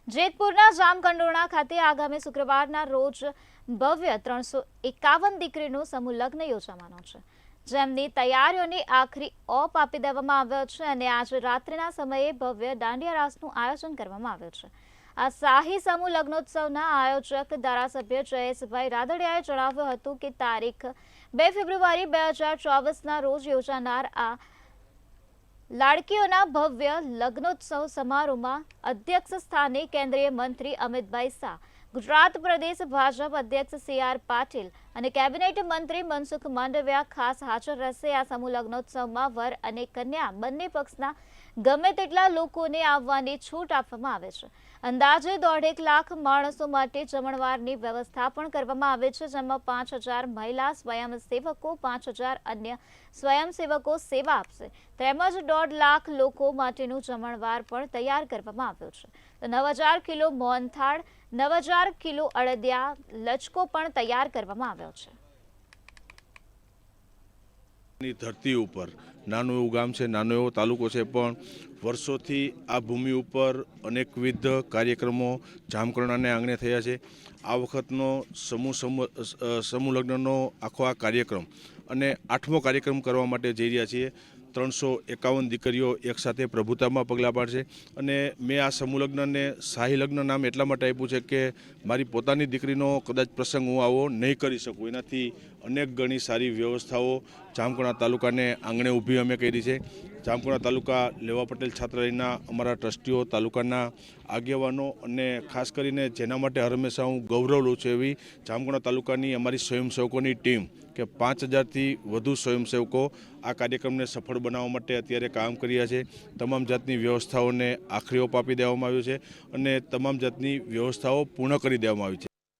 જેતપુરના જામકંડોરણા ખાતે આગામી શુક્રવારના રોજ ભવ્ય 351 દીકરીનો સમૂહ લગ્ન યોજાવાનો છે, જેમની તૈયારીઓને આખરી ઓપ આપી દેવામાં આવ્યો છે અને આજે રાત્રિના સમયે ભવ્ય દાંડિયા રાસનું આયોજન કરવામાં આવ્યું છે। આ શાહી સમૂહ લગ્નોત્સવના આયોજક ધારાસભ્ય જયેશભાઈ રાદડિયાએ જણાવ્યું હતું કે તારીખ 2 ફેબ્રુઆરી 2024ના રોજ યોજાનાર આ લાડકીઓના ભવ્ય લગ્નોત્સવ સમારોહમાં અધ્યક્ષ સ્થાને કેન્દ્રીય મંત્રી અમિતભાઈ શાહ, ગુજરાત પ્રદેશ ભાજપ અધ્યક્ષ CR પાટીલ અને કેબિનેટ મંત્રી મનસુખ માંડવિયા ખાસ હાજર રહેશે। આ સમૂહ લગ્નોત્સવમાં વર અને કન્યા બંને પક્ષના ગમે તેટલા લોકોને આવવાની છૂટ આપવામાં આવે છે। અંદાજે 1.5 લાખ માણસો માટે જમણવારની વ્યવસ્થા પણ કરવામાં આવે છે, જેમાં 5000 મહિલા સ્વયંસેવકો 5000 અન્ય સ્વયંસેવકો સેવા આપશે, તેમજ 1.5 લાખ લોકો માટેનું જમણવાર પણ તૈયાર કરવામાં આવ્યું છે। તો 9000 કિલો મોહનથાળ, 9000 કિલો અડદિયા લચકો પણ તૈયાર કરવામાં આવ્યો છે। ધરતી ઉપર નાનું એવું ગામ છે, નાનો એવો તાલુકો છે, પણ વર્ષોથી આ ભૂમિ ઉપર અનેકવિધ કાર્યક્રમો જામકંડોરણાને આંગણે થયા છે। આ વખતનો સમૂહ લગ્નનો આખો આ કાર્યક્રમ અને 8મો કાર્યક્રમ કરવા માટે જઈ રહ્યા છીએ। 351 દીકરીઓ એકસાથે પ્રભુતામાં પગલાં પાડશે અને મેં આ સમૂહ લગ્નને શાહી લગ્ન નામ એટલા માટે આપ્યું છે કે મારી પોતાની દીકરીનો કદાચ પ્રસંગ હું આવો નહીં કરી શકું, એનાથી અનેક ગણી સારી વ્યવસ્થાઓ જામકંડોરણા તાલુકાને આંગણે ઊભી અમે કરી છે। જામકંડોરણા તાલુકા લેવા પટેલ છાત્રાલયના અમારા ટ્રસ્ટીઓ, તાલુકાના આગેવાનો અને ખાસ કરીને જેના માટે હંમેશા હું ગૌરવ લઉં છું એવી જામકંડોરણા તાલુકાની અમારી સ્વયંસેવકોની ટીમ કે 5000થી વધુ સ્વયંસેવકો આ કાર્યક્રમને સફળ બનાવવા માટે અત્યારે કામ કર્યા છે। તમામ જાતની વ્યવસ્થાઓને આખરી ઓપ આપી દેવામાં આવ્યો છે અને તમામ જાતની વ્યવસ્થાઓ પૂર્ણ કરી દેવામાં આવી છે।